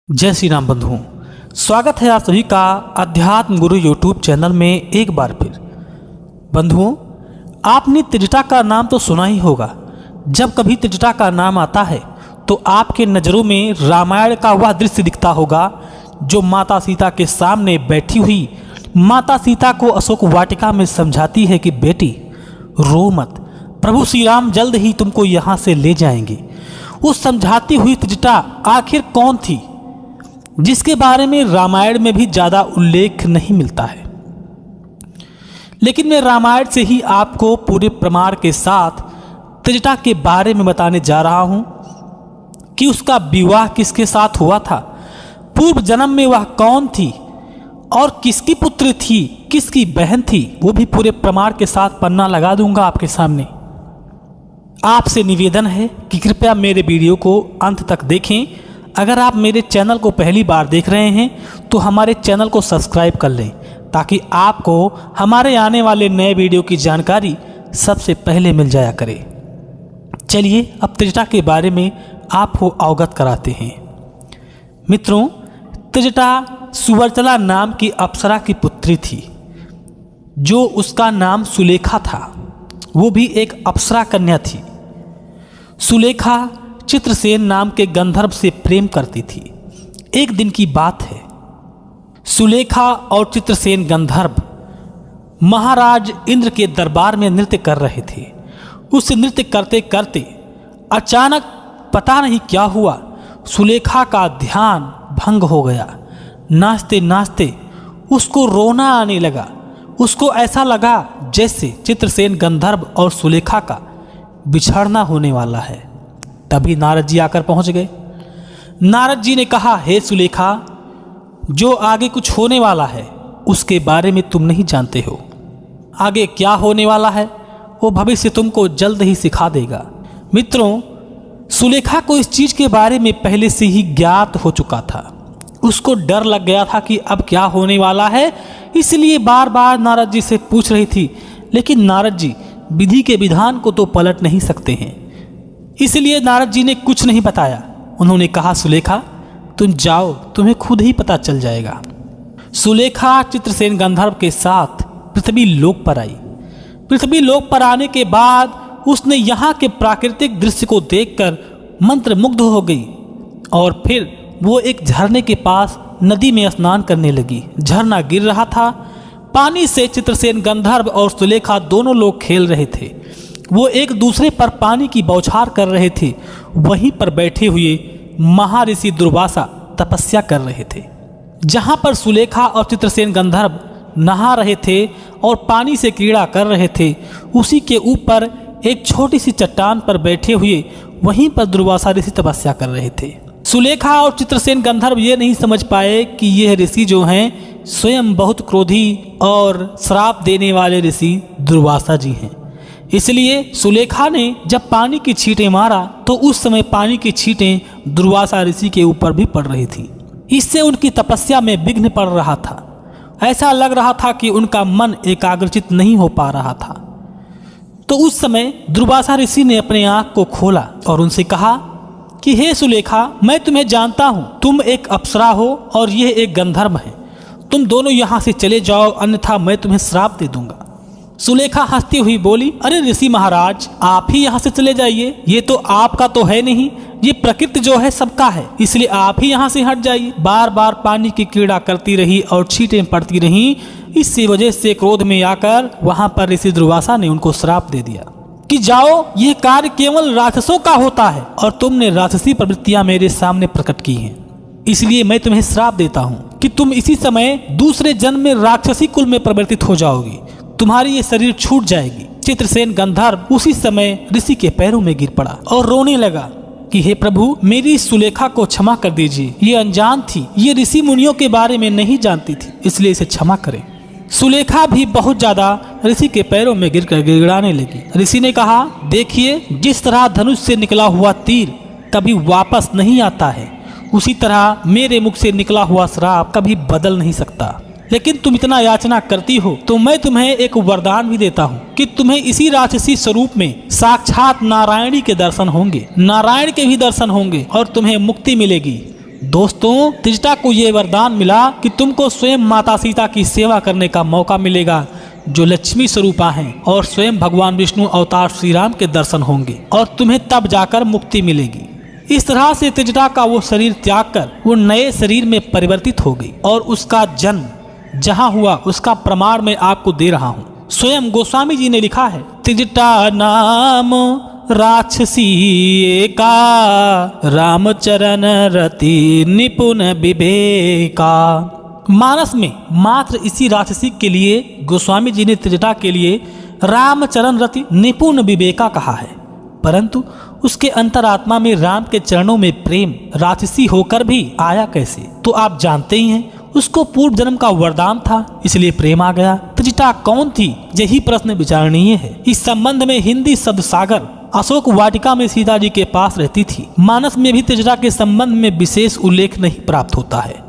जय श्री राम बंधुओं, स्वागत है आप सभी का अध्यात्म गुरु यूट्यूब चैनल में एक बार फिर। बंधुओं, आपने त्रिजटा का नाम तो सुना ही होगा। जब कभी त्रिजटा का नाम आता है तो आपके नज़रों में रामायण का वह दृश्य दिखता होगा जो माता सीता के सामने बैठी हुई माता सीता को अशोक वाटिका में समझाती है कि बेटी रो मत, प्रभु श्री राम जल्द ही तुमको यहाँ से ले जाएंगे। उस समझाती हुई त्रिजटा आखिर कौन थी, जिसके बारे में रामायण में भी ज़्यादा उल्लेख नहीं मिलता है। लेकिन मैं रामायण से ही आपको पूरे प्रमाण के साथ त्रिजटा के बारे में बताने जा रहा हूं कि उसका विवाह किसके साथ हुआ था, पूर्व जन्म में वह कौन थी और किसकी पुत्री थी, किसकी बहन थी, वो भी पूरे प्रमाण के साथ पन्ना लगा दूंगा आपके सामने। आपसे निवेदन है कि कृपया मेरे वीडियो को अंत तक देखें। अगर आप मेरे चैनल को पहली बार देख रहे हैं तो हमारे चैनल को सब्सक्राइब कर लें ताकि आपको हमारे आने वाले नए वीडियो की जानकारी सबसे पहले मिल जाया करे। चलिए अब त्रिजटा के बारे में आपको अवगत कराते हैं। मित्रों, त्रिजटा सुवर्चला नाम की अप्सरा की पुत्री थी, जो उसका नाम सुलेखा था। वो भी एक अप्सरा कन्या थी। सुलेखा चित्रसेन नाम के गंधर्व से प्रेम करती थी। एक दिन की बात है, सुलेखा और चित्रसेन गंधर्व महाराज इंद्र के दरबार में नृत्य कर रहे थे। उस नृत्य करते करते अचानक पता नहीं क्या हुआ, सुलेखा का ध्यान भंग हो गया। नाचते नाचते उसको रोना आने लगा। उसको ऐसा लगा जैसे चित्रसेन गंधर्व और सुलेखा का बिछड़ना होने वाला है। तभी नारद जी आकर पहुंच गए। नारद जी ने कहा, हे सुलेखा, जो आगे कुछ होने वाला है उसके बारे में तुम नहीं जानते हो। आगे क्या होने वाला है वो भविष्य तुमको जल्द ही सिखा देगा। मित्रों, सुलेखा को इस चीज के बारे में पहले से ही ज्ञात हो चुका था। उसको डर लग गया था कि अब क्या होने वाला है, इसलिए बार बार नारद जी से पूछ रही थी। लेकिन नारद जी विधि के विधान को तो पलट नहीं सकते हैं, इसलिए नारद जी ने कुछ नहीं बताया। उन्होंने कहा, सुलेखा तुम जाओ, तुम्हें खुद ही पता चल जाएगा। सुलेखा चित्रसेन गंधर्व के साथ पृथ्वी लोक पर आई। पृथ्वी लोक पर आने के बाद उसने यहाँ के प्राकृतिक दृश्य को देखकर मंत्रमुग्ध हो गई और फिर वो एक झरने के पास नदी में स्नान करने लगी। झरना गिर रहा था। पानी से चित्रसेन गंधर्व और सुलेखा दोनों लोग खेल रहे थे। वो एक दूसरे पर पानी की बौछार कर रहे थे। वहीं पर बैठे हुए महर्षि दुर्वासा तपस्या कर रहे थे। जहाँ पर सुलेखा और चित्रसेन गंधर्व नहा रहे थे और पानी से क्रीड़ा कर रहे थे, उसी के ऊपर एक छोटी सी चट्टान पर बैठे हुए वहीं पर दुर्वासा ऋषि तपस्या कर रहे थे। सुलेखा और चित्रसेन गंधर्व ये नहीं समझ पाए कि यह ऋषि जो हैं स्वयं बहुत क्रोधी और श्राप देने वाले ऋषि दुर्वासा जी हैं। इसलिए सुलेखा ने जब पानी की छींटें मारा तो उस समय पानी की छींटें दुर्वासा ऋषि के ऊपर भी पड़ रही थी। इससे उनकी तपस्या में विघ्न पड़ रहा था। ऐसा लग रहा था कि उनका मन एकाग्रचित नहीं हो पा रहा था। तो उस समय दुर्वासा ऋषि ने अपने आँख को खोला और उनसे कहा कि हे सुलेखा, मैं तुम्हें जानता हूँ, तुम एक अप्सरा हो और यह एक गंधर्व है। तुम दोनों यहाँ से चले जाओ, अन्यथा मैं तुम्हें श्राप दे दूंगा। सुलेखा हंसती हुई बोली, अरे ऋषि महाराज, आप ही यहाँ से चले जाइए। ये तो आपका तो है नहीं, ये प्रकृति जो है सबका है, इसलिए आप ही यहाँ से हट जाइए। बार बार पानी की क्रीड़ा करती रही और छींटें पड़ती रही। इसी वजह से क्रोध में आकर वहां पर ऋषि दुर्वासा ने उनको श्राप दे दिया कि जाओ, यह कार्य केवल राक्षसों का होता है और तुमने राक्षसी प्रवृत्तियां मेरे सामने प्रकट की हैं, इसलिए मैं तुम्हें श्राप देता हूँ कि तुम इसी समय दूसरे जन्म में राक्षसी कुल में परिवर्तित हो जाओगी। तुम्हारी ये शरीर छूट जाएगी। चित्रसेन गंधर्व उसी समय ऋषि के पैरों में गिर पड़ा और रोने लगा कि हे प्रभु, मेरी सुलेखा को क्षमा कर दीजिए। ये अनजान थी, ये ऋषि मुनियों के बारे में नहीं जानती थी, इसलिए इसे क्षमा करें। सुलेखा भी बहुत ज्यादा ऋषि के पैरों में गिरकर गिड़गिड़ाने लगी। ऋषि ने कहा, देखिए, जिस तरह धनुष से निकला हुआ तीर कभी वापस नहीं आता है, उसी तरह मेरे मुख से निकला हुआ श्राप कभी बदल नहीं सकता। लेकिन तुम इतना याचना करती हो तो मैं तुम्हें एक वरदान भी देता हूँ कि तुम्हें इसी राक्षसी स्वरूप में साक्षात नारायणी के दर्शन होंगे, नारायण के भी दर्शन होंगे और तुम्हें मुक्ति मिलेगी। दोस्तों, त्रिजटा को ये वरदान मिला कि तुमको स्वयं माता सीता की सेवा करने का मौका मिलेगा, जो लक्ष्मी स्वरूपा हैं, और स्वयं भगवान विष्णु अवतार श्री राम के दर्शन होंगे और तुम्हें तब जाकर मुक्ति मिलेगी। इस तरह से त्रिजटा का वो शरीर त्याग कर वो नए शरीर में परिवर्तित हो गई और उसका जन्म जहाँ हुआ उसका प्रमाण मैं आपको दे रहा हूँ। स्वयं गोस्वामी जी ने लिखा है, त्रिजटा नाम राक्षसी एका, रामचरण रति निपुण विवेका। मानस में मात्र इसी राक्षसी के लिए गोस्वामी जी ने त्रिजटा के लिए रामचरण रति निपुण विवेका कहा है, परंतु उसके अंतरात्मा में राम के चरणों में प्रेम राक्षसी होकर भी आया कैसे? तो आप जानते ही हैं, उसको पूर्व जन्म का वरदान था, इसलिए प्रेम आ गया। त्रिजटा कौन थी, यही प्रश्न विचारणीय है। इस संबंध में हिंदी शब्द सागर अशोक वाटिका में सीता जी के पास रहती थी। मानस में भी त्रिजटा के संबंध में विशेष उल्लेख नहीं प्राप्त होता है।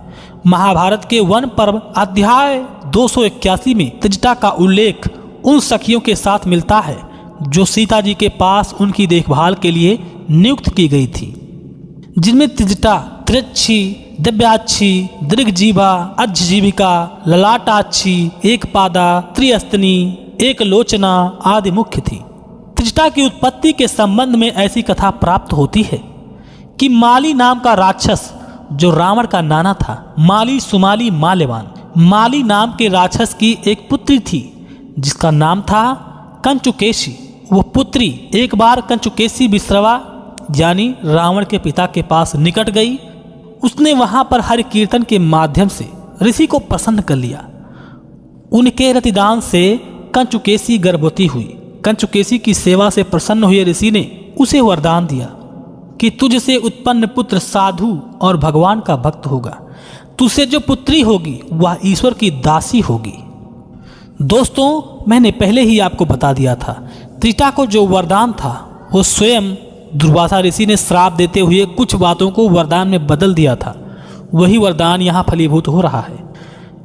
महाभारत के वन पर्व अध्याय 281 में त्रिजटा का उल्लेख उन सखियों के साथ मिलता है जो सीता जी के पास उनकी देखभाल के लिए नियुक्त की गई थी, जिनमें त्रिजटा, त्रिच्छी, दिव्याक्षी, दृग्जीवा, अज्जीविका, ललाटाक्षी, एकपादा, त्रिअस्तनी, एकलोचना आदि मुख्य थी। त्रिजटा की उत्पत्ति के संबंध में ऐसी कथा प्राप्त होती है कि माली नाम का राक्षस जो रावण का नाना था, माली सुमाली माल्यवान, माली नाम के राक्षस की एक पुत्री थी जिसका नाम था कंचुकेशी। वो पुत्री एक बार कंचुकेशी विश्रवा यानी रावण के पिता के पास निकट गई। उसने वहां पर हरि कीर्तन के माध्यम से ऋषि को प्रसन्न कर लिया। उनके रतिदान से कंचुकेशी गर्भवती हुई। कंचुकेशी की सेवा से प्रसन्न हुए ऋषि ने उसे वरदान दिया कि तुझसे उत्पन्न पुत्र साधु और भगवान का भक्त होगा। तुझसे जो पुत्री होगी वह ईश्वर की दासी होगी। दोस्तों, मैंने पहले ही आपको बता दिया था, त्रिजटा को जो वरदान था वो स्वयं दुर्वासा ऋषि ने श्राप देते हुए कुछ बातों को वरदान में बदल दिया था। वही वरदान यहाँ फलीभूत हो रहा है।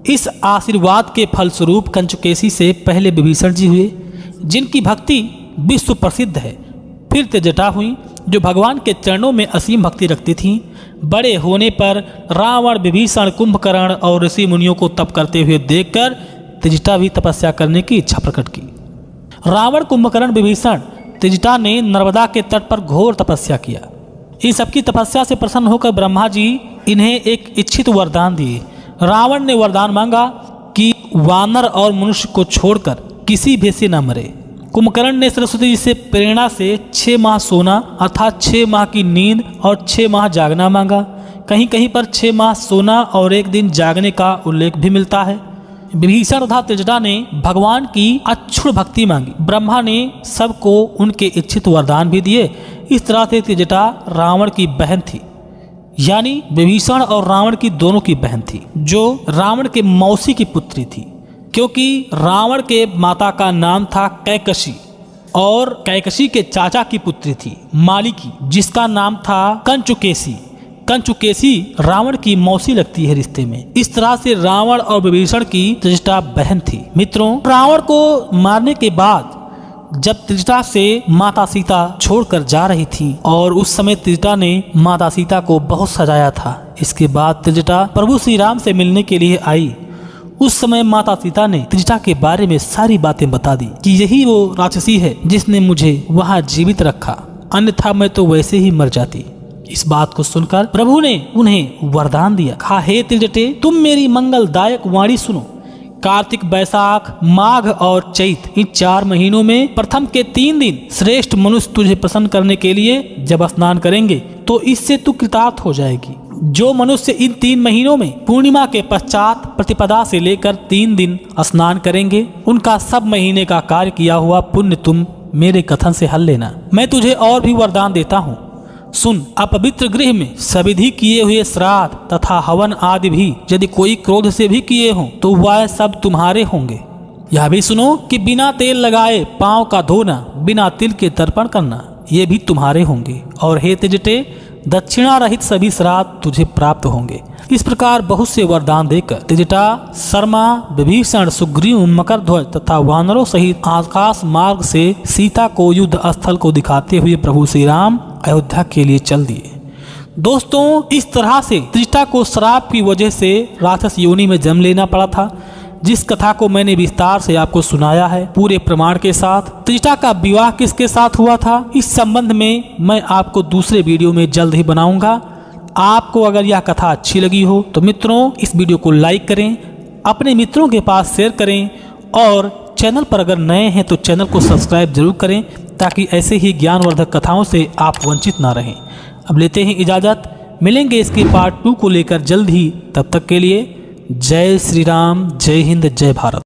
इस आशीर्वाद के फलस्वरूप कंचुकेशी से पहले विभीषण जी हुए, जिनकी भक्ति विश्व प्रसिद्ध है। फिर त्रिजटा हुई जो भगवान के चरणों में असीम भक्ति रखती थीं। बड़े होने पर रावण, विभीषण, कुंभकर्ण और ऋषि मुनियों को तप करते हुए देखकर त्रिजटा भी तपस्या करने की इच्छा प्रकट की। रावण, कुंभकर्ण, विभीषण, त्रिजटा ने नर्मदा के तट पर घोर तपस्या किया। इन सबकी तपस्या से प्रसन्न होकर ब्रह्मा जी इन्हें एक इच्छित वरदान दिए। रावण ने वरदान मांगा कि वानर और मनुष्य को छोड़कर किसी भी से न मरे। कुंभकर्ण ने सरस्वती जी से प्रेरणा से 6 माह सोना अर्थात 6 माह की नींद और 6 माह जागना मांगा। कहीं कहीं पर 6 माह सोना और 1 दिन जागने का उल्लेख भी मिलता है। विभीषण तथा त्रिजटा ने भगवान की अक्षुण भक्ति मांगी। ब्रह्मा ने सबको उनके इच्छित वरदान भी दिए। इस तरह से त्रिजटा रावण की बहन थी, यानी विभीषण और रावण की दोनों की बहन थी, जो रावण के मौसी की पुत्री थी, क्योंकि रावण के माता का नाम था कैकसी और कैकसी के चाचा की पुत्री थी माली की, जिसका नाम था कंचुकेशी। कंचुकेशी रावण की मौसी लगती है रिश्ते में। इस तरह से रावण और विभीषण की त्रिजटा बहन थी। मित्रों, रावण को मारने के बाद जब त्रिजटा से माता सीता छोड़कर जा रही थी और उस समय त्रिजटा ने माता सीता को बहुत सजाया था। इसके बाद त्रिजटा प्रभु श्री राम से मिलने के लिए आई। उस समय माता सीता ने त्रिजटा के बारे में सारी बातें बता दी कि यही वो राक्षसी है जिसने मुझे वहां जीवित रखा, अन्यथा मैं तो वैसे ही मर जाती। इस बात को सुनकर प्रभु ने उन्हें वरदान दिया, कहा, हे त्रिजटे, तुम मेरी मंगलदायक वाणी सुनो। कार्तिक, बैसाख, माघ और चैत इन 4 महीनों में प्रथम के 3 दिन श्रेष्ठ मनुष्य तुझे प्रसन्न करने के लिए जब स्नान करेंगे तो इससे तू कृतार्थ हो जाएगी। जो मनुष्य इन 3 महीनों में पूर्णिमा के पश्चात प्रतिपदा से लेकर 3 दिन स्नान करेंगे, उनका सब महीने का कार्य किया हुआ पुण्य तुम मेरे कथन से हल लेना। मैं तुझे और भी वरदान देता हूँ। सुन, अपवित्र गृह में सविधि किए हुए श्राद्ध तथा हवन आदि भी यदि कोई क्रोध से भी किए हों तो वह सब तुम्हारे होंगे। यह भी सुनो कि बिना तेल लगाए पांव का धोना, बिना तिल के तर्पण करना, ये भी तुम्हारे होंगे। और हे त्रिजटे, दक्षिणा रहित सभी श्राद्ध तुझे प्राप्त होंगे। इस प्रकार बहुत से वरदान देकर त्रिजटा, शर्मा, विभीषण, सुग्रीव, मकरध्वज तथा वानरों सहित आकाश मार्ग से सीता को युद्ध स्थल को दिखाते हुए प्रभु श्री राम अयोध्या के लिए चल दिए। दोस्तों, इस तरह से त्रिजटा को श्राप की वजह से राक्षस योनि में जन्म लेना पड़ा था, जिस कथा को मैंने विस्तार से आपको सुनाया है पूरे प्रमाण के साथ। त्रिजटा का विवाह किसके साथ हुआ था, इस संबंध में मैं आपको दूसरे वीडियो में जल्द ही बनाऊंगा। आपको अगर यह कथा अच्छी लगी हो तो मित्रों इस वीडियो को लाइक करें, अपने मित्रों के पास शेयर करें और चैनल पर अगर नए हैं तो चैनल को सब्सक्राइब जरूर करें, ताकि ऐसे ही ज्ञानवर्धक कथाओं से आप वंचित ना रहें। अब लेते हैं इजाज़त, मिलेंगे इसके पार्ट 2 को लेकर जल्द ही। तब तक के लिए जय श्री राम, जय हिंद, जय भारत।